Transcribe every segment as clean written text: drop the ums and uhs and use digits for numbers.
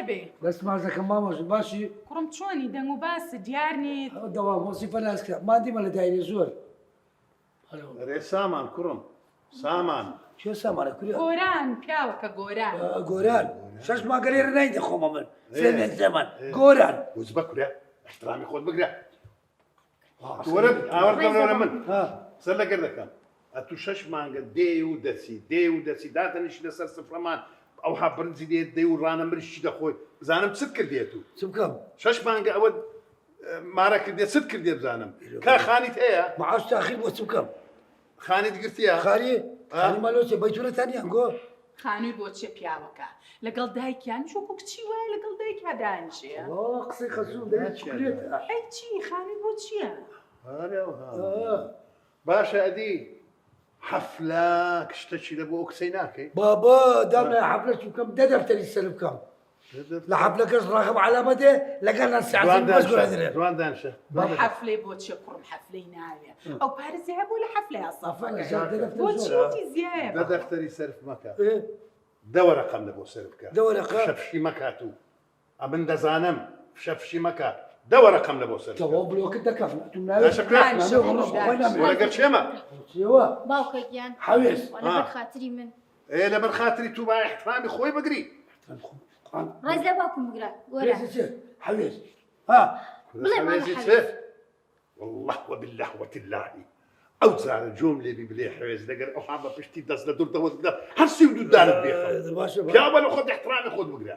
بەخێر بێ بەس مازەکەم مامۆژ باشی کوڕم چۆنی دەنگ و باس دیار نیت دەوام وەسیفە ناسکرا مادیمە لە دایرێ زۆر رێ سامان کوڕم سامان چێ سامانە کوریا گۆران پیاوەکە گۆران گۆران 6 ماگەلێ ڕنای دەخۆمە من فێمێک زەمان گۆران وز بە کوریا احترامی خۆت بگرە وەرە ئاوەردەڕۆرە من سەر لەگەر دەکەم ئەتو 6 مانگە دێ و دەچی داتەنیش لەسەر سفرەمان ئەوها برنجی دێت دێ و ڕانە مریشی دەخۆی بزانم چت کردێت و چ بکەم 6 مانگە ئەوە مارە کردێت چت کردێ بزانم کا خانیت هەیە معاش تاخیر بۆ چ بکەم خانیت گرتیە خاری خانی مالۆچێ بەیتونەتانیان گۆ خانووی بۆچێ پیاوەکە لەگەڵ دایکیان شۆکو کچی وایە لەگەڵ دایکیا دانیشەیە قسەی خەسوو دەچێتە ئەی چی خانووی بۆ چییە؟ باشە ئەدی حەفلە کشتەچی لە بۆ ئەو قسەی ناکەی بابا دام لە حەفلە چ بکەم دە دەفتەری سەر بکەم لە حەفلەکەش ڕاخەم علامە دێ لەگەڵ جوان دانشە حەفلەی بۆچێ کوڕم حەفلەی ناوێ ئەو پارێزی هەبوو لە حەفلەی ئەسافەکە بۆچی زیایە دە دەفتەری سەرف مەکە دەوە ڕەقەم لە بۆ سەر بکە شەفشی مەکات و ئەمن دەزانم شەفشی مەکە دەوە ڕەقەم لە بۆ سەر بلۆکت دەکەم لەگەر چێمە باوکەگیان حەوێز لەبەر خاتری من لەبەر خاتری تو با احترامی خۆی بگری ڕێز لە باوکم بگرە گۆرە حەوێز والله وبالله وتالله ئەو جارە جۆم لێبی بلێ حوێز لەگەر ئەوها بە پشتی دەست لە دوور دەوەدا هەرسی و دوودارت بێ پیاوە لە خۆت احترامی خۆت بگرە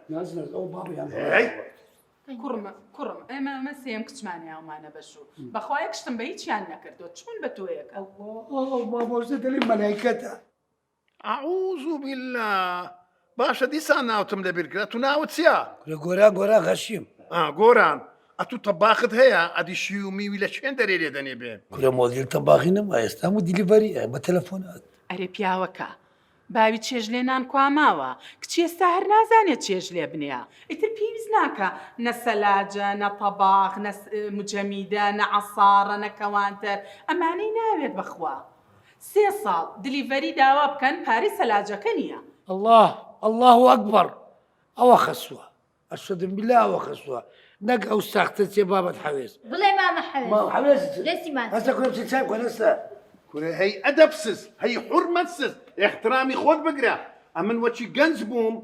کوڕم ئێمە سێم کچمانی ئەومانە بەشوو بەخوایە کشتم بە هیچیان نەکردو چون بە تۆیەکە مامۆستا دەڵی مەلایکەتە ئەعوذ بالله باشە دیسان ناوتم لەبیر کرا تو ناوت چییە؟ گۆران غەشیم گۆران ئەتو تەباخت هەیە ئەدی شی و میوی لە چێن دەرێ لێ دەنێ بێ کورە مۆدیل تەباخی نەما ئێستا و دیلیڤەری بە تەلەفۆنات ئەرێ پیاوەکە باوی چێژ لێنان کواماوە کچی ئێستا هەر نازانێت چێژ لێ بنێە ئیتر پێویست ناکە نە سەلاجە نە تەباخ نە مجەمیدە نە عەساڕە نە کەوانتەر ئەمانەی ناوێت بەخوا 3 ساڵ دیلیڤەری داوا بکەن پارەی سەلاجەکە نییە الله ئەکبەر ئەوە خەسووە ئەشهد بالله ئەوە خەسووە نەک ئەو ساختە چێ بابەت حەوێز بڵێ مامە حەوێز هەستا کورە بچێت چای بکەن هەستا کورە هەی ئەدەبسز هەی حورمەتسز احترامی خۆت بگرە ئەمن وەچی گەنج بووم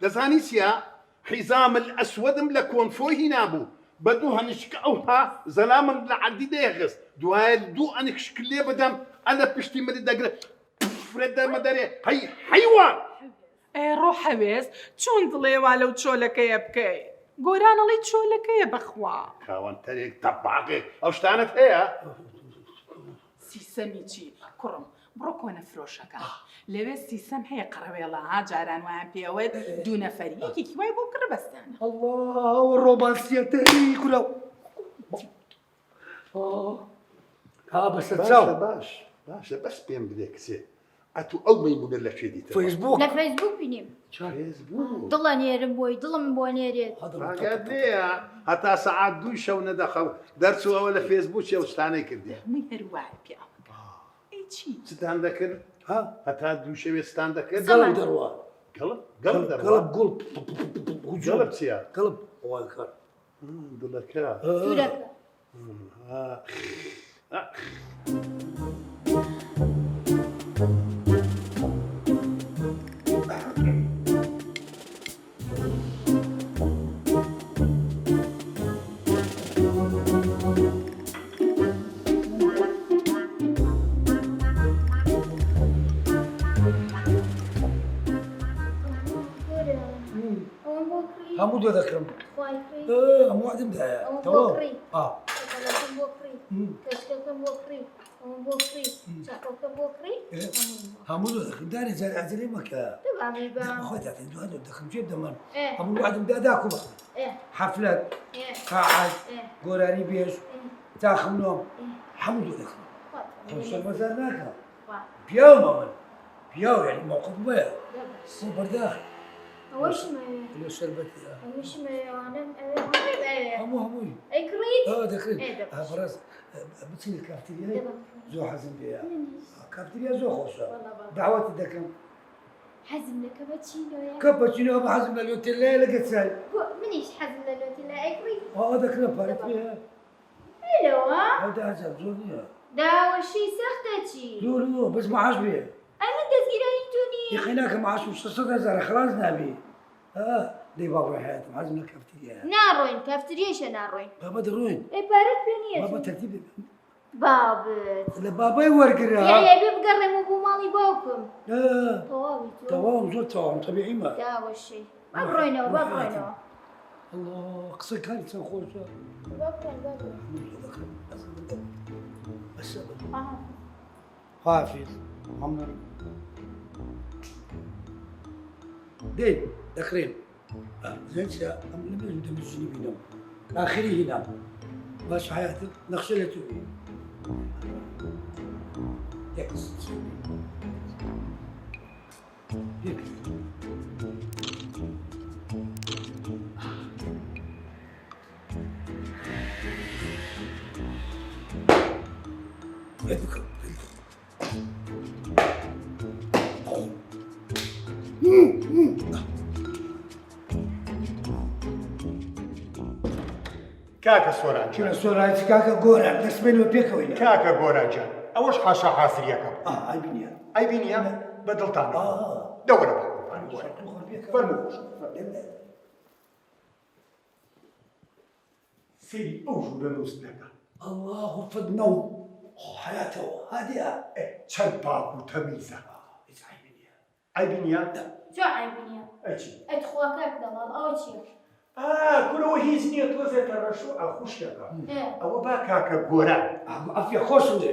دەزانی چییە حیزام الئەسوەدم لە کۆنفۆی هینا بوو بە دوو هەنیشکە ئەوها زەلامم لە عەردی دەیەخست دوایە دوو ئەنیکشک لێ بدەم ئەلە پشتی مری دەگرێت فرێت دەرمە دەرێ هەی حەیوان ڕۆ حەوێز چۆن دڵێوا لەو چۆلەکەیە بکەی گۆرانەڵی چۆلەکەیە بەخوا کاوانتەرێک تەباقێک ئەو شتانت هەیە سیسەمی چی کوڕم بڕۆ کۆنە فرۆشەکە لەوێ سیسەم هەیە قڕەوێڵە جاران وایان پێوێت دوو نەفەری یەکێکی وای بۆ کڕ بەستانە الله ڕۆمانسیەتەی کورە بەسەر چاو باشە بەس پێم بدێ کچێ ئەتو ئەو مەیمونە لە کوێ دیتە فەیسبوک لە فەیسبوک بینیم دڵە نێرم بۆی دڵم بۆ نێرێت ئاگادەیە هەتا سەعات 2 شەو نەدەخەو دەرچووەوە لە فێسبووک و شتانەی کردی هەمووی هەروایە پیاوەکە ئەی چی ستان دەکرد هەتا 2 شەوێ ستان دەکرد گەڵم دەڕوە گەڵب گوڵ گەڵب چییە؟ گەڵب ئەوان کار دڵەکە سوورەکە هەموو دۆ دەکەم هەموو عدم دایە هەموو دۆ دەکەم دارێ جارێ عەجەلەی مەکە خۆی داتێن دوها دۆ دەکەم جێ دەمەن هەموو عدم دادا کوبە حەفلەت قاعەت گۆرانی بێژ تاخمنۆم هەموو دۆ دەکەم خۆشەمەزار ناکەم پیاومە من پیاو یعنی موقف وەیە سڵ بەرداخ لە شەربەتی هەمووی دەکرێت بەڕاست بچین کافتریای زۆر حەزم پێیە کافتریا زۆر خۆشە داوەتی دەکەم حزم لك كابتشينو يا كابتشينو أبو حزم لليوتيلا لقيت سهل منيش حزم للوتيلا اكوي هذا كنا فارق فيها حلو ها هذا عزب زودية دا وشي سختتي لولو بس ما عاش بيه انا تسقيرا انتوني يا أخي هناك ما عاش وش 60000 خلاص نبي دي بابا حياتي حزم لك كافتيريا ناروين كافتريش ناروين بابا دروين اي بارت بنيت بابا ترتيب بابت لا بابا يورقرا يا بيبقرم ابو مالي باوكم اه طوالي توام زود توام طبيعي ما دا وشي بابروينو بابروينو الله قصك هاي تنخوش بابروين بس اه حافظ عمر دين دخرين زين سا لم يجد مسجوني بينهم آخره هنا باش حياتك نخشلته يكس يكس يدك كاكا سۆران شنو سورة كاكا غورا دسمين وبيكوين کاکە گۆراجان ئەوەش حاشا حاسریەکە هاي بنيا ئەی بینیە بەدڵتان دەوەرە بە قوربانی فەرموو سێری ئەو ژوورە نووسنەکە الله فدنو حياته هادئة چەند پاک و تەمیزە هاي بنيا ئەی بینیە شو عيبني ئەچی ادخواكك دلال او شي کورەوە هیچ نییە تۆزێتە ڕەشو ئەخوشتەکە ايه ئەوە با کاکە گۆرە عافية خوشني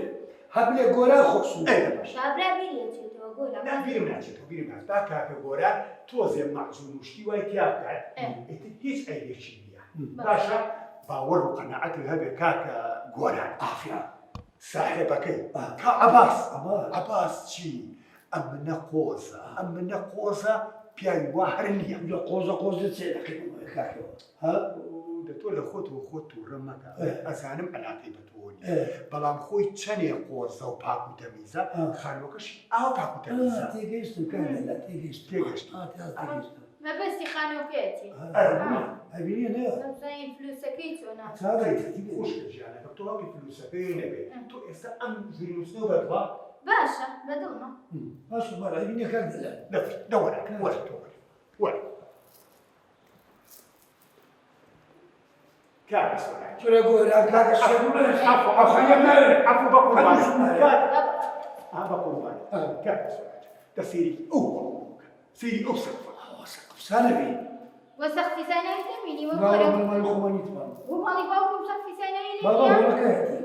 هبلي غورا خوشني شابرا بيليتي تو اقول بیرم ناچێتەوە بیرم ناچێت با کاکە گۆرە تۆزێ مەحزوون وشتی وای تیا بکات ئیتر هیچ ئەیبێکی نییە باشە باوەڕ و قەناعەتت هەبێ کاکە گۆرە عافية صاحبەکەی کا عەباس عباس عەباس چی ئەم منە قۆزە ئەم منە قۆزە پیاوی وا هەر نییە لا قوزة تسير كاكا ها تۆ لە خۆت و خۆت تووڕە مەکە ئەزانم عەلاقەی بە تۆ نییە بەڵام خۆی چەندێ قۆزە و پاک و تەمیزە خانووەکەشی ئاوا پاک و تەمیزە تيجيشتم كان لا تيجيشتم تيجيشتم ما بس خانوكيتي هبيني لا زين فلوسكيت وانا هذا ترتيب خوشکە ژیانەکە تۆ هەڵی فلوسەکەی نەبێت تۆ ئێستا ئەم ژووری نووسنەوە بەدڵا باشا بدلنا ماشي ما هبيني كان لا دەوەرە وەرە تۆ وەرە کاکە سۆران شو يقول كاكا عفو بقرباني كاكا سۆران دە سێری ئەو سێری ئەو سەقفە سنبي وسخفي سنة يتميني بابا ومالي ما يخوني تمام ومالي باوكم سخفي سنة بابا يلي ولا كاتي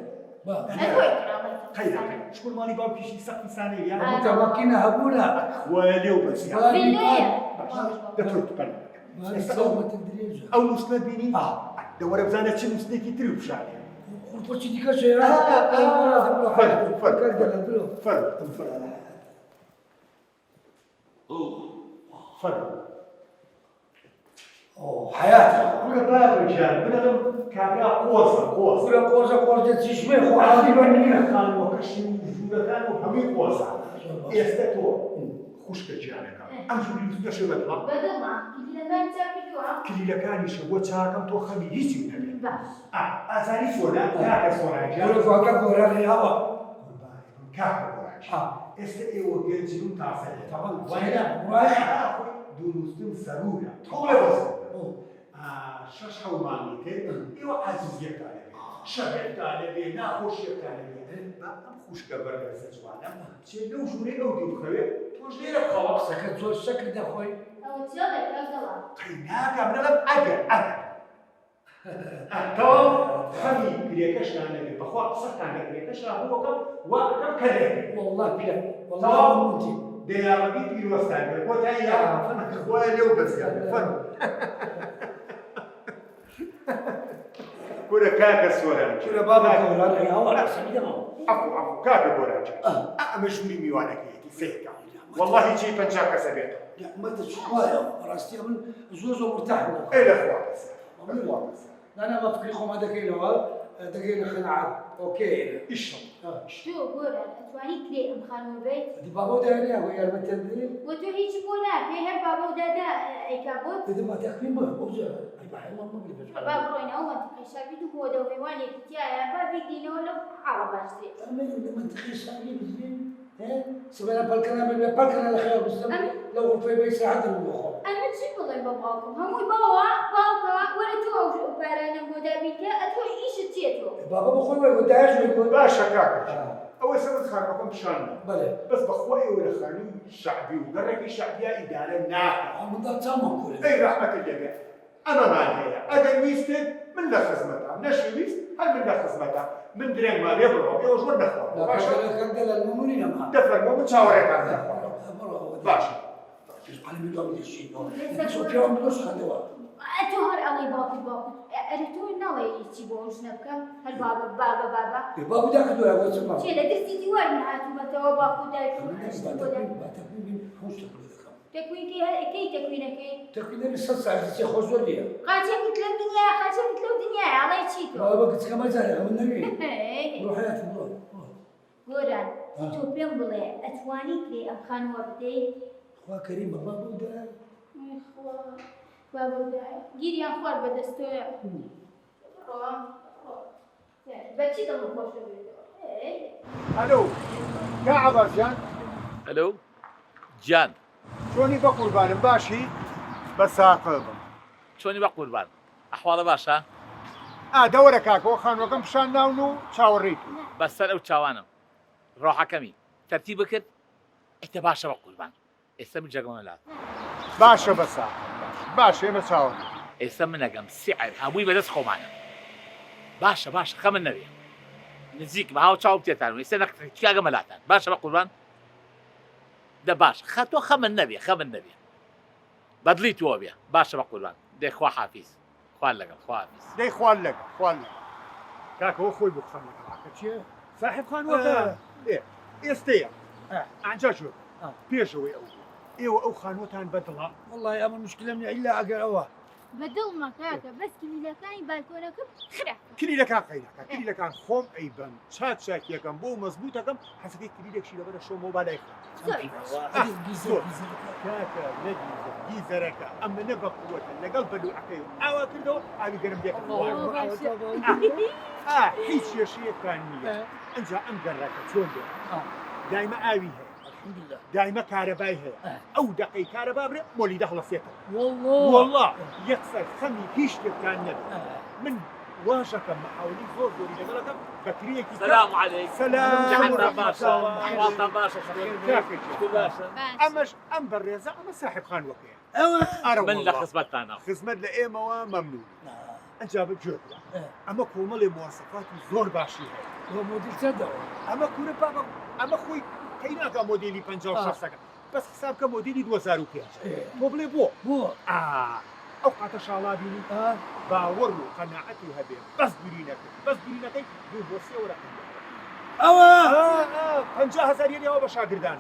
بابا أكوي كرامي خەیرە شکۆل ماڵی باوکیشی سەقفی سانەیە متمكنة هبولا وەلێو بەسیار في الليل دەتۆیت بەر ما تدريش ئەو نووسنە بینی دەوەرە بزانە چ نووسنێکی تر و بشارێ قلت ديك شيء حياتي كل باب رجال بنادم كابرا قوس كل قوزة تشبه خو عادي بنية كان وكشني جودا كانوا همي قوس استتو خوش كجانك ام جوري نشو بطلع بدلنا كلي لما تاكلوا كلي لكاني شو تاكم تو خمي هيسي نبي باش ازاني سونا كاك سونا كل فاكا كورا في هوا كاك استئي وجنجلون تعسل طبعا وانا رايح دونستم ضرورة طول بس شش حوماني كده ايوه عزيز يكالي شبع كالي ناخوش يكالي ما خوش كبر زجوانا شي لو جوري او دي بخوي توش لي خلاص سكت زول سكت ده خوي او تيالك اقلا قيناك عمرنا اجر تو خمي كريكش انا بخوا صح انا كريكش هو كم وكم كده والله بيا والله ممتي دياربي في الوسط وتايا ولو بس يعني فن كل كاكا سوران كل بابا كورا يا ولا سميدما عفو كاكا بوراجا مشهوري ميوانك يدي فيك والله يجي بنجاك سبيته لا ما تشكوايا راستي من زوزو مرتاح الى اخوات بس انا ما فكري خو هذاك اللي دقيقة خناعات اوكي اشرب شو قول تواني كريم خانو البيت دي بابا داري هو يا المتندري وتو هيك بولا بابا و دادا ئەیکا بۆت إذا ما تأكل ما أوزع أي بعد ما بلبس با بڕۆینەوە منتیقەی شاوید و بۆ دەوێوان یەکتیایە با بگرینەوە لەو حاڵە باشترێت أما منطقة شعبية بزين ها سمعنا بالكلام الخير بالزمن لو غرفة بيساعد المخ ئەمە چی بڵێ بە باوکم هەمووی باوە باوکە وەرە تۆ ئەو پارانە بۆ دابیکە ئەتۆ ئیشت چێتەوە بابا بخوي ويقول داعش ويقول باشە کاکە ئەوە سەرت خانەکەم پیشانە بله بەس بەخوا ئێوە لە خانووی شعبی و گەڕێکی شعبیا ئیدارە ناکە من ده تمام كله ئەی ڕەحمەتە لێبێ ئەمەمان هەیە ئەگەر ویستت من لە خزمەتە نەشویست هەر من لە خزمەتە من درێنما لێ بڕۆ ئێوە ژوەر نەخوا باشە كان المؤمنين معه دەفەرمۆ من چاوەڕێکان نەخوا باشە على مليون من الشيء شو كيف ملوش خدوات ئەتۆ هەر ئەڵێ باوکی باوکت ئەرە تۆ ناڵێ هیچی بۆ ژنە بکەم هەر بابا بابا داك دو أقول سمع چێ لە دەستی دیوار هاتوومەتەوە باوک و دایک تەکوینکەی هەرەکەی تەکوینەکەی تكوين لسه ساعة شيء خشوا ليه قاچێکت لەم دنیاە قاچێکت لەو دنیاە ئەڵێ چیتۆ بابا قلت كما زارع من النبي روح حياتي روح گۆران تۆ پێم بڵێ ئەتوانی لێ ئەم خانووە بدەیت أخوة كريم بابا بودا گیریان خوار بەدەستۆیە بەچی دڵ خۆشە ئەلو کا عەباسیان الو جان چۆنی بە قوربانم باشی بە ساقڵم چۆنی بە قوربان ئەحواڵە باشە دەوەرە کاکەوە خانوەکەم پیشان ناون و چاوەڕێیت بەسەر ئەو چاوانم ڕۆحەکەمی تەرتی بکرد ئێتە باشە بە قوربان ئێستا من جەگەمە لات باشە بە ساق باش ئێمە چاوەڕ ئێستا منەگەم سیعر هەمووی بەدەست خۆمانە باشە باشە خەمن نەبێ نزیک بە هاو چاو تێتان ئێستا نەکاگەمە لاتان باشە بە قوربان دە باش خەتۆ خەمن نەبێ خەمن نەبێ بەدڵی تۆ بێ باشە بە قوربان دەیخوا حافیز خوان لەگەڵ خواحافیز دەی خوان لەگە خوان لەگە کاکەوە خۆی بۆ خانەکە چییە صاحب خانوەکە ئێستەیە ئەنجا شو پێشەوەی ئێوە ئەو خانوەتان بەدڵە والله يا من مشكلة من إلا أقل أوه بەدڵمە کاکە بەس کلیلەکانی بالکۆنەکەم خرا کلیلەکان قەینەکە کلیلەکان خۆم ئەیبەم چاک چاکیەکەم بۆ مەزبوطەکەم حەزەکەی کلیلێکشی لەبەرە شۆمەوە بالای گیزەرەکە ئەمە نە بە قووەتە لەگەڵ بەلوعەکەی ئاوا کردەوە ئاوی گەرم دێکم هیچ کێشەیەکان نییە ئەنجا ئەم گەڕەکە چۆن دێ دایمە ئاوی هەیە دایمە کارەبای هەیە ئەو دەقەی کارەبا برێ مۆلی دەخڵەسێتەوە والله یەکسەر خەمی هیچ شتێکتان نەبێت من واشەکەم مەحاولی زۆر زۆری لەگەڵەکەم بەکرەیەکی سلام عەلەیکم سلام جەحەتان باشە ئەحواڵتان باشە باشە ئەمەش ئەم بەڕێزە ئەمە صاحب خانوەکەیە من لە خزمەتتانە خزمەت لە ئێمەوە مەمنون ئەنجا بگوێ ئەمە کۆمەڵی مواصفاتی زۆر باشی هەیە هو مدير صدق ئەمە کوورە بابا ئەمە خۆی کەیناکە مۆدیلی 56 بەس حساب کە مۆدیلی 2005 بۆ بڵێ بۆ ئەو قاتە شاڵا بینی باوەڕ و قەناعەتی هەبێ بەس برینەکەی دوو بۆ سێ وەرەقەم أوه 50,000 یەریەوە بە شاگردان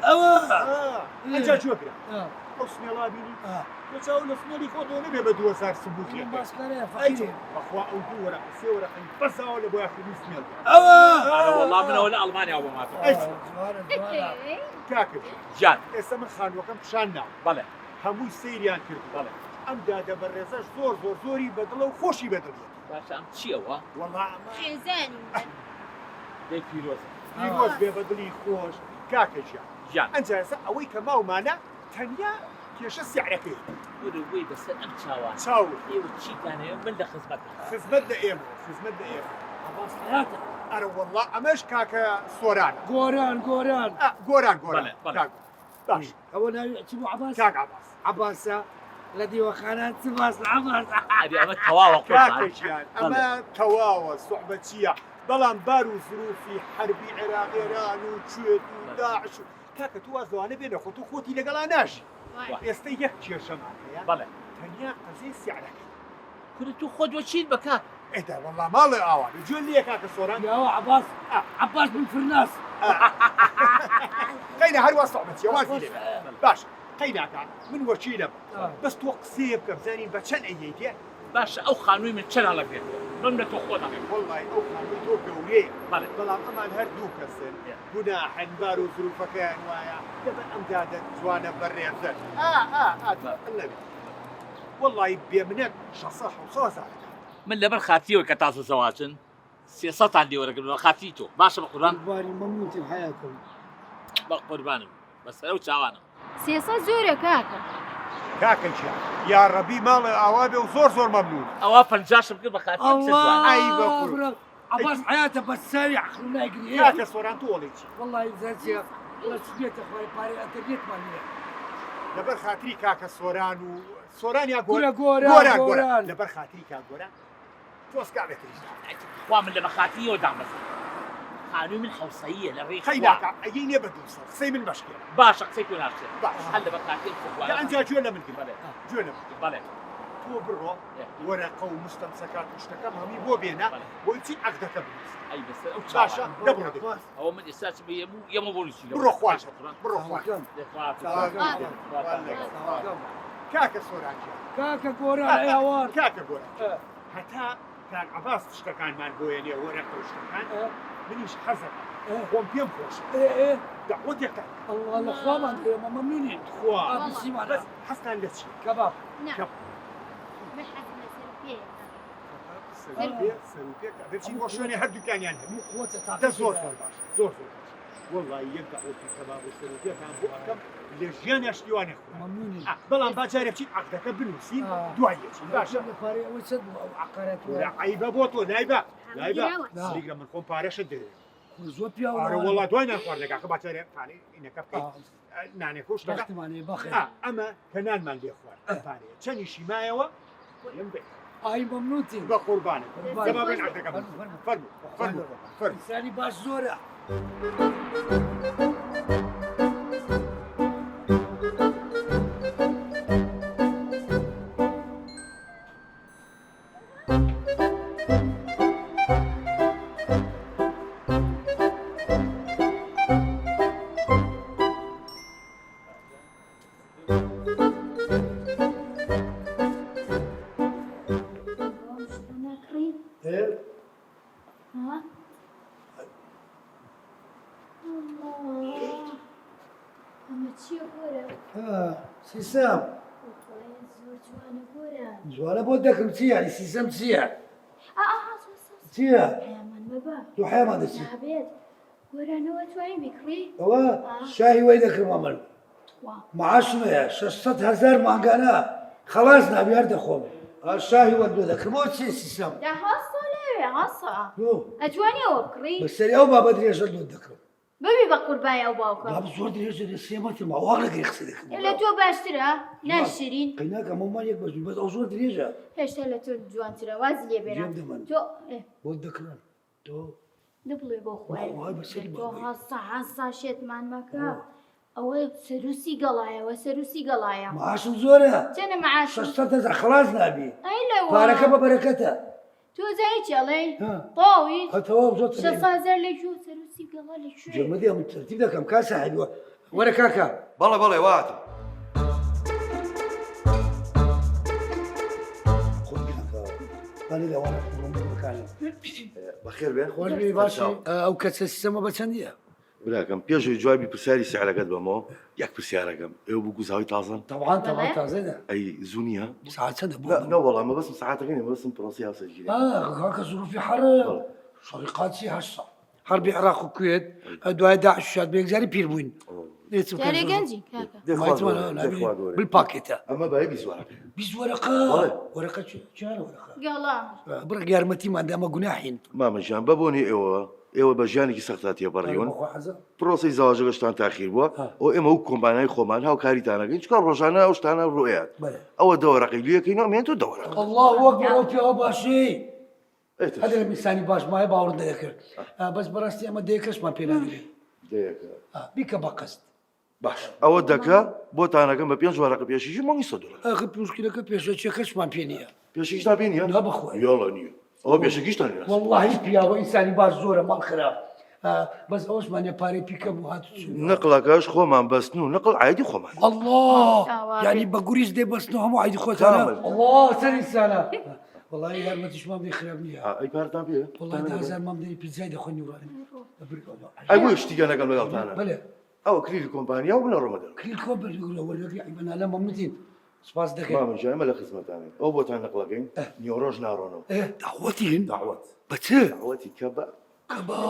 ئەنجا گوێگرە ئەو سمێڵا بینی چاو لە سمێڵی خۆتەوە نەبێ بە 2000 سبووکی بەخوا ئەو دوو وەرەقە سێ وەرەقەی بەساوە لە بۆ یاخردنی سمێڵ وەڵام منەوە لە ئەڵمانیا بۆ ماتەوە کاکە جان ئێستا من خانوەکەم پیشان ناوە بەڵێ هەمووی سەیریان کرد بەڵێ ئەم دادە بەڕێزەش زۆر زۆری بەدڵە و خۆشی بەدڵێت باشە ئەم چییەوە وەڵا خێزانی دەی پیرۆزە پیرۆز بێ بەدڵی خۆش کاکە جان ئەنجا ئێستا ئەوەی کە ماومانە تەنیا کێشە سیعرەکەی وەی بەسەر ئەم چاوان چاو ئێوە چیتانەیە من لە خزمەت خزمەت لە ئێمە ئەرە وەڵا ئەمەش کاکە سۆرانە گۆران باش هو أنا يعتبر عباس کاک عباس عباسة الذي وخانات سباس عباس ئەمە تەواوە کاکەیان ئەمە تەواوە سوحبەتچیە بەڵام بار و زروفی حربی عێراق ئێران و کوێت و داعش و کاکە تو وازدەوانە بێنە خۆت و خۆتی لەگەڵا ناشی ئێستا یەک کێشەمانەیە بەڵێ تەنیا قەزەی سیعرەکەی کورە تو خۆت وەچیت بکات ئێدا وەڵا ماڵێ ئاوانە گوێ لێ کاکە سۆران يا عباس عباس من فرناس قەینە هەروە سوحبەتچیە وازی لێ باش قەیناکە من وەکیلم بەس تۆ قسێ بکە بزانین بە چەند ئەیەیتێ باشە ئەو خانووی من چەند هەڵەگرێت من تو خۆدا والله ئەو خانووی تۆ گەورەیە بەڵێ بەڵام ئەمان هەردوو کەسن گوناحن بار و زروفەکەیان وایە دەبێت ئەم دادە جوانە بەڕێزن والله بێمنێت 600 من لەبەر خاتیەوەی کە تاسو زەواجن 300 لێوەرەگرن خاتی تۆ باشە بە قوربان باری مەمنونتیم حیاتم بە قوربانم بەسەر ئەو چاوانم 300 زۆرە کاکە کاکە چیا یا ڕەبی ماڵێ ئاوا بێ و زۆر مەمنون ئەوە 50 بکرد بە خاتی ئەی بەقورب عباس حياته بس ساري عقلنا يقري کاکە سۆران تۆ وەڵی چی والله زاد بس بيت اخوي باري انترنت مالي لەبەر خاتری کاکە سۆران و سۆران یا گۆران لەبەر خاتری کا گۆران تۆسکارێتریش خوا من لە بە خاتیەوە دامەزن خانووی من حوسەیە لە ڕێی خەیلاکە ئەگەی نییە بە دووسە قسەی من بەشکێ باشە قسەی تۆ ناشێت باش هەل لە بە خاتیە ئەنجا گوێ لە من بەڵێ گوێ لە من بەڵێ تۆ بڕۆ وەرەقە و مستەمسەکات و شتەکەم هەمی بۆ بێنە بۆی چی عەقدەکە بنووس ئەی بەسەر ئەو باشە دەبڕۆ ئەوە من ئێستا چ یەمە بۆ نووسی بڕۆ خوارد بڕۆ خوارد کاکە سۆرانجیان كاكا قوران ايوان کاکە گۆران هەتا کاک عەباس شتەکانمان بۆیەنێ وەرەقە و شتەکان منیش حەزەکەم خۆم پێم خۆشە ايه دعوتێکە الله الاخوان انتم ممنونين خوا بس حەستان لە چی كباب نعم من حسب سلبية سەرپێکە دەچین بۆ شوێنێ هەردووکانیان هەبوو قوة دە زۆر باش زۆر والله یەک دعوتی کەباب و سەرپێکان بۆ ئەەکەم لە ژیانی شتیوانێ ممنونين بەڵام باجارێ بچین عەقدەکە بنووسین دوای یەچین باشە باري اول صدق عقارات ولا عیبە بۆ تۆ نایبە سلیگرە من خۆم پارەشە دەوێت زود ئەرە بيا وڵات دوای نانخوارد لەگاکە باجارێ پانەی ئینەکە بکەیت نانێک و شتەکە بختماني بخير ئەمە کە نانمان لێ خوارد ئەم پارەیە چەندیشی مایەوە یم بێت اي ممنونتين بە قوربانە دەما بێن عەقدەکە فەرموو ثاني باش زورة ها الله أما تشي غورة سيسام زور جوانا غورة جوانا بودك متيع يعني سيسام تيع تيع يا من مبا تو حيا ما دسي يا بيت غورة نوى توين بكري هو شاهي ويدك المعمل وا معاشنا 600,000 مانقانا خلاص نبي أرد خوم الشاهي ودو ذاك الموت سيسام ده حصة ليه حصة شو أتواني وكري بس اليوم ما بدري ايش ادو ذكره ببي بقول بايا ما وباوكا بزور دري ايش السيمات ما واغلق يخسرك إلا تو باشترا ناشرين قيناك مو ما يقبل بس اوزور دري ايش هيش هلا تو جوان ترى وازلي بينا جيب دمان. تو إيه ودكران تو دبلي بخوي واه بسري تو بابا حصة شيت مان مكا أو سروسي قلايا وسروسي قلايا معاش زوره تنا معاش 600 خلاص نبي أي لا بارك ببركتها تو زي علي ها طاوي هتواب زوت شو صار لي شو سروسي قلا لي شو جمدي من الترتيب ده كم كاسه حلوه ولا كاكا بەڵێ واتم خذ كاكا قال لي وانا مكان بەخێر بێ خوش باشي او كاس السما بچنديه براکەم پێشوی جوابی پرسیاری سیعرەکەت بەمەوە یەک پرسیارەکەم ئێوە بوو گوزاوی تازن طبعا تازه ئەی زوو نییە ساعات سنه نەوەڵام مەبەستم ساعاتەکەی بەستم پرۆسی هاوسەرگیری هاكا ظروفي حر صديقاتي هسه حرب العراق والكويت دواء داعش شاد بيكزاري بيربوين جاري جنجي كاكا ما يتمنى بالباكيت ئەمە بای بیزوارەکە بيز ورقه ورقه شو ورقه قلا برق يارمتي ما عندها جناحين مامەژیان بەبوونی ئێوە بە ژیانێکی سەختاتیە بەڕێون پرۆسی زاواژەگەشتان تاخیر بووە ئەو ئێمە و کۆمپانیای خۆمان هاوکاریتانەکەین چکار ڕۆژانە ئەو شتانە ڕۆیات ئەوە دەوەڕقی لویەکەین ئەمێن تو دەوەڕق الله اكبر وفي باشي هذا المثاني باش ما يباور ذكر بس براستي اما ديكش ما بينا بيك بقصد باش ئەوە دەکە بۆتانەکەم بە 5 وەرەقە پێشیشی مانگی 100 دلار اخي مشكلة بيش ما بينيا پێشیشتا بینیە لا بخوي یاڵە نییە ئەوە پێشەکیشتان والله بيا وانساني باش زوره ما خراب بس اوش ماني باري بيك ابو هات نقلەکەش خۆمان بەستن و نقل عادی خۆمان الله يعني بقوريش دي بس نو هم عيد خوت انا الله سري سنه والله يارمەتیش مام دەی خراپ نییە ئەی پارتان پێ والله 10,000 مام دەی پیتزای دەخۆین وڕانم ئەی بۆ شتیگە لەگەڵ لەگەڵتانە بەڵێ ئەوە کلیلی کۆمپانیا و بنە ڕۆمەدە کلیل کۆمپەر وەرگەگری عیبەنالە مەمنوتین سپاس دەکەین مامەجا ئێمە لە خزمەتانێت ئەو بۆتان نەقڵەکەین نیۆڕۆژ ناڕۆنەوە داوەتین داوەت بەچ داوەتی کەباب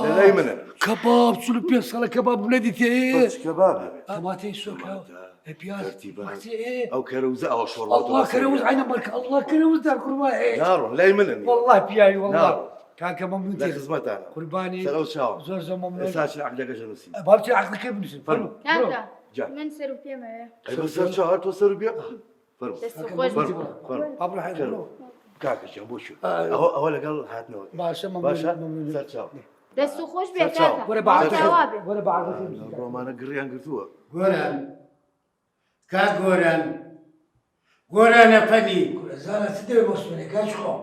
لەلای منە کەباب 45 ساڵە کەباب نەدیتێ کەباب تەماتەی سۆکاو پیاز ئەو کەرەوزە ئەوە شۆڕ الله كروز عين بركة الله كروز دار قرباني ناڕۆن لای منن والله بياي والله نار. كاكا لە ممنون خزمەتانە قرباني سەرەو چاو زور زور ممنون ئێستاچ عقلەکەش نووسی بابتي عقلك كيف نسي فرمو. کاکە جا. من سەر و پێمە ئەی بە سەر چاوار تۆ سەر و بێ فەرمو دەست خۆش فەرمو ابو حيدر کاکەشیان بۆ شو ئەوە لەگەڵ هاتنەوە باشا باشە ممنون سەر چاو دەست و خۆش بێ سەر چاو. ولا کاکە بعد چاوا بێ ولا بعد ڕۆمانە گڕیان گرتووە گۆران کاک گۆران گۆرانە پەنی زانا تدري بوسمني كاش خو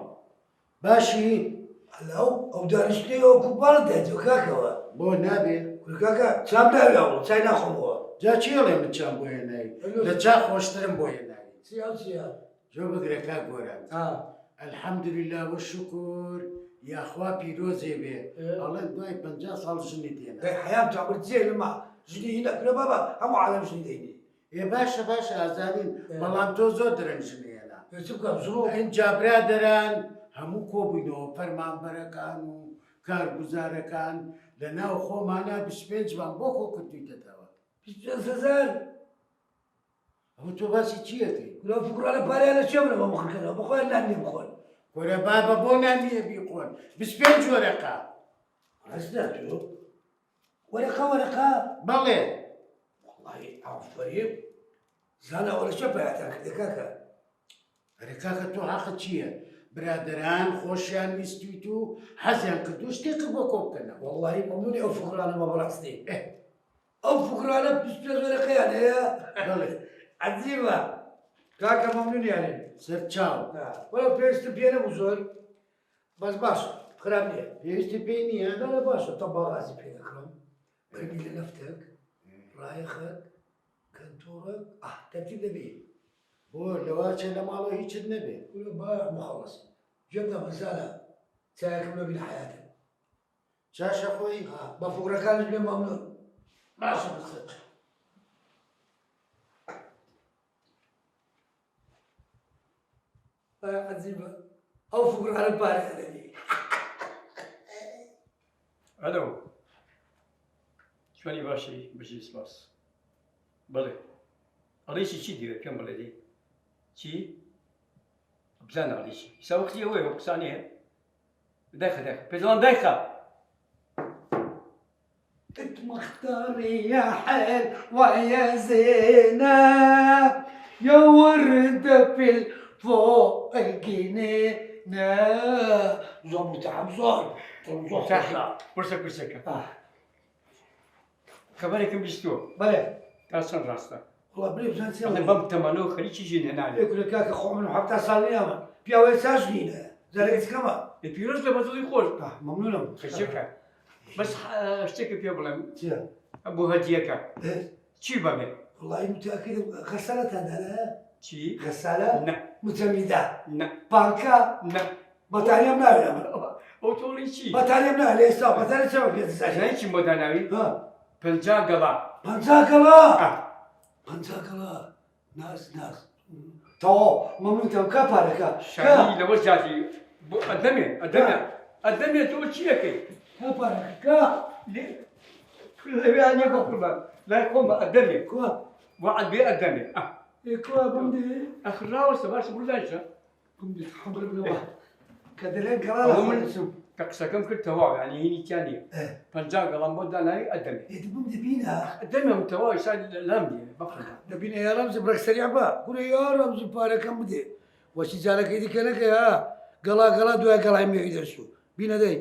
باشی هلا او دارشتي او كبار دهتو كاكا بۆ نابێ كل كاكا شام لا يا شاي ناخذ جا چێڵێ من چام بۆ هێنایی لە چا خۆشترم بۆ هێنایی سياسيا جۆ بگرێ کاک گۆران الحەمدلله وشکر یاخوا پیرۆزێ بێ ئەڵێن دوای 50 ساڵ ژنی تێنا حياه تعبر زي لما جدي هنا كل بابا هم عالم شنو ديني ێ باشە باشە ئازانین بەڵام تۆ زۆر درەنجنێنا يسوق ظروف ئەینجا برادەران هەموو کۆبووینەوە فەرمانبەرەکان و کارگوزارەکان لە ناو خۆمانە 25 بۆ کۆ کردویتەوە زار ئەو تۆ باسی چیەکەی لو فكروا على بالي انا شو انا بخل كذا بخل ناني بخل کۆرە بابە بۆ نانیە بیخۆن 25 جۆرەکە حسناتو ورقه بەڵێ والله عفريم زانا ولا شو بعتك كاكا ڕێکاکە تۆ حەقت چییە؟ برادران خۆشیان ویستیت و حەزیان کردو شتێکت بۆ کۆ بکەنەوە والله ممنوني او فكرانا ما براسني او فكرانا بس ورقه يعني بەڵێ عجيبه كاكا ممنون يعني سەر چاو ولا بيست بينا وزور بس باشا خرابني پێویستی پێی نییە لا لا باشا طب غازي بينا كرم قلبي لنفتك رايخك كنتورك ترتيب نبي بۆ لەواچە لە ماڵەوە هیچت نەبێ ولا بايع مخلص جبنا مسألة سايكمنا بين حياتنا چاشە خۆی بفكر كان بين ممنون باشە بسەر عجيبة او فكر على البارح هذه الو شلوني باشي بشي سپاس بەڵێ ئەڵێشی چی دیوێت پێم بڵێ دی چی بزانە ئەڵێشی ئێستا وەختی ئەوەیە وە قسانێ دایخە پێدەڵام دایخە انت مختاري يا حيل ويا زينة يا وردة في فوق الجنينة زور متعب زور تاحلا پرسەکە خەبەرێکم بیستووە بلى تا چەند ڕاستە والله بلي بزان ئەڵێ سيما بەم تەمانەوە خەریکی ژین هێنانێ يقول لك هاك خو من حتى صار لي اما بياوي ساجنينة زرقت كما پیرۆز لە بەدڵی خۆش ممنونم خەشەکە بەس شتێکە پێ بڵێم سيا بۆ هەدیەکە چی بەبێ والله متأكد غسالة هذا چی غسالة نە متمدة نە بانكا نە بطارية مناولة ئەو تۆڵی چی بطارية مناولة يسا بطارية سبب في الزاجة زانی چی بۆ داناوی ها 50 گەڵا بانزاكلا بانزاكلا ناس تو ممنون تم كاباركا شانی لەوە جاتی بۆ ئەدەمێ تۆ چیەکەی كاباركا لەوێیانە بۆ قوربان لای خۆمە ئەدەمێ كوا وعد بێ ئەدەمێ كوا بمدي ئەخراوەسە باشە بردایشە بمدي الحمد لله كدلين ئەوە من كرالة کە قسەکەم کرد تەواو ینی هینی تیانە 50 گەڵام بۆ داناوی ئەدەمێ يدي بمدي بينا ئەدەمێ تەواوی سا لام دیێ بەخڕ دبينا يا رمز برك سريع با قول يا رمز بارك مدي وش جالك يدي كانك يا قلا دوا قلا يمي يدرسوا بينا داي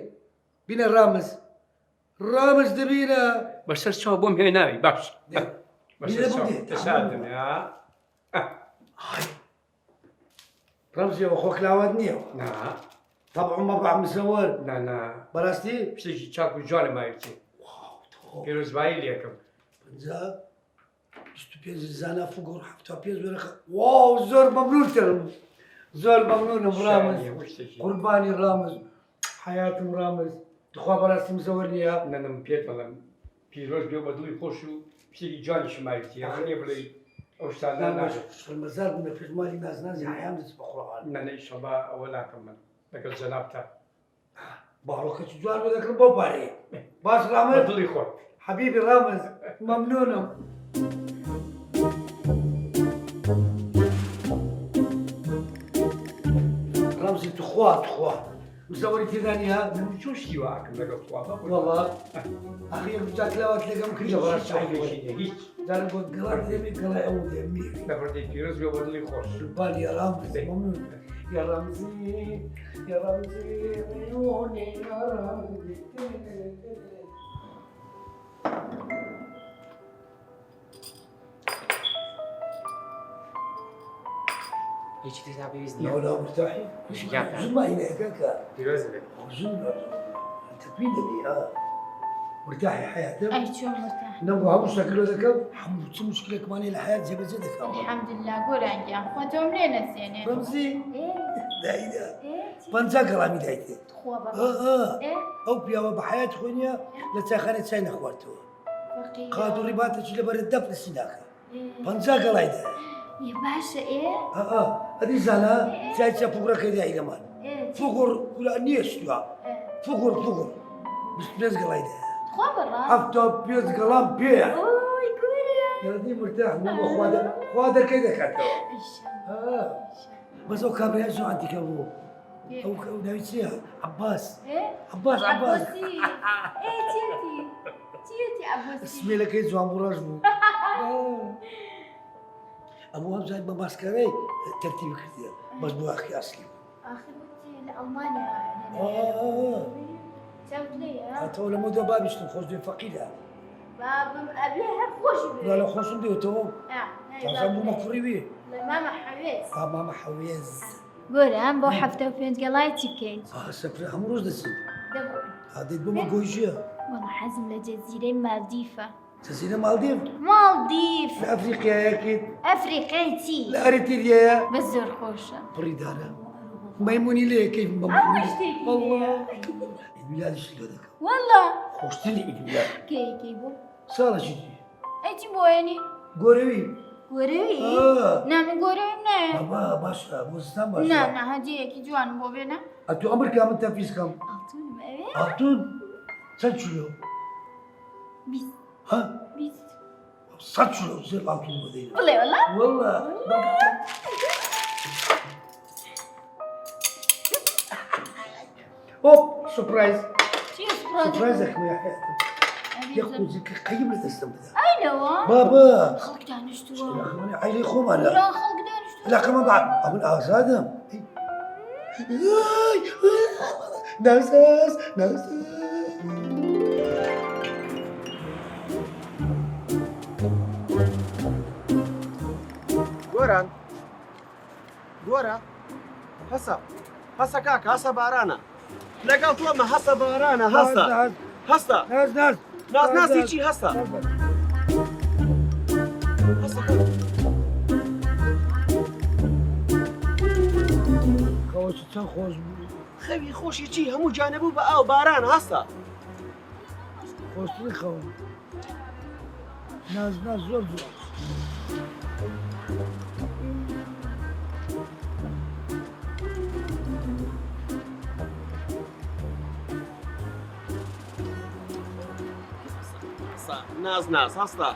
بينا رامز دبينا بەسەر چاو بۆم هێناوی باش بينا بمدي تەسادم رمزي واخوك لاودني نا طبعا ما بعد مصور نا براستي شتێکی چاک و جوانە ماویچێ پیرۆزبایی لێکم بنزا بستو بيز زانا فوق حفتا بيز ورقة واو زور ممنون ترم زۆر مەمنونم ڕامز قوربانی ڕامز حیاتم ڕامز دخوا بەڕاستی مزەوەر نییە نەنم پێت بەڵم پیرۆز بێ بە دڵی خۆش و شتێکی جانی شمایەتی ڕێ بڵێ ئەو شتانە ناژێت شڵمەزار بوو لە پێشمالی نازنازی حیام دەچ بە قوڕان نەنە ئیشەڵا ئەوە ناکەم من لەگەڵ جەنابتە باڵۆکەی جوان بۆ دەکڕم بۆ پارەیە باش ڕامز بە دڵی خۆت حەبیبی ڕامز مەمنونم ڕامزی تخوا مزەوەری تێدانیە من چۆن شتیواکەم لەگەڵ خوا وەڵا ئەخی جاکلاوات لەگەم کردە بەڕاست هیچ جارە بۆ گەڵات دێمی گەڵای ئەو دێمی لەبەردەی پیرۆز بێ بە دڵی خۆش قوربانی یا ڕامز مەمنون یا ڕامزی یا ڕامزی عیونی یا ڕامزی هیچی تێدا پێویست نییە ناولا مرتاحی زوما هینەکەکە پیرۆز بێت زوما تەپی دەبی مرتاحی حياتك أي شو مرتاح نبغى هذا شكله ذاك حمد شو مشكلة كمان الحياة جاب زيدك الحمد لله قول عنجا خواتهم لينا سيني رمزي إيه دايدا إيه بنزا كلامي دايتي خوا بابا إيه أو بيا بحياة خويا لتاخرت سين أخواتو فقير قادوا رباطة اللي برد دفن السناخة بنزا كلايدا يا باشا إيه هذه زانا جاي فقرة كذا إلى مان إيه فقر ولا نيش يا فقر بس بيز كلايدا خوا برا حفظة بيز كلام بيع أوي كوريا يا دي مرتاح مو خوادر كذا كاتو إن شاء الله بس هو كابرياء شو عندك أبوه أو ناويتيها عباس إيه عباس عباسي إيه تيتي عباسي اسمي لك إيه زوام براجمو أبوها زايد بماسكاري ترتيب كذا بس بو أخي أصلي آخر وقتي لألمانيا يعني سوت لي تو لما دو بابي شنو خوش دي فقيدة باب أبيها خوش لا لا خوش دي تو تعرفوا مقفري بيه ماما حويز ماما حويز قول أنا بو حفتة وفينت قلايتي بكيت سفر هم روز دسي دبر هذه بما قويشيا والله حزم لجزيرة مالديفا جزيرة مالديف مالديف في أفريقيا أكيد أفريقيتي لا أريتريا بس زور خوشة بريدارة ميموني ليه كيف ميموني والله عيد ميلاد شلو ذاك والله خوشتني عيد ميلاد كي بو صار شيء أنتي بو يعني قروي قروي نعم قروي نعم بابا باشا بوستان باشا نعم هدي كي جوان بو بينا أنتو عمرك كم تنفيذ كم؟ أعطوني بقى أعطون ساتشلو بيس ها؟ بيس ساتشلو زي أعطون مدينة والله والله أوب سربرايز سربرايز يا أخوي يا أخوي زيك قيم لي تستمتع أيوة بابا خلق دانشتوا يا أخوي عيلي خوما لا لا خلق دانشتوا لا كمان بعد أبو الأزادم ناساس گۆرە هەسە کاکە هەسە بارانە لەگەڵ تۆمە هەسە بارانە هەستا نازناسی چی هەستا خۆش چەند خۆش بوو خەوی خۆشی چی هەموو جانەبوو بە ئاو باران هەستا خۆشتری خەون ناز زۆر زۆر ناز هەستا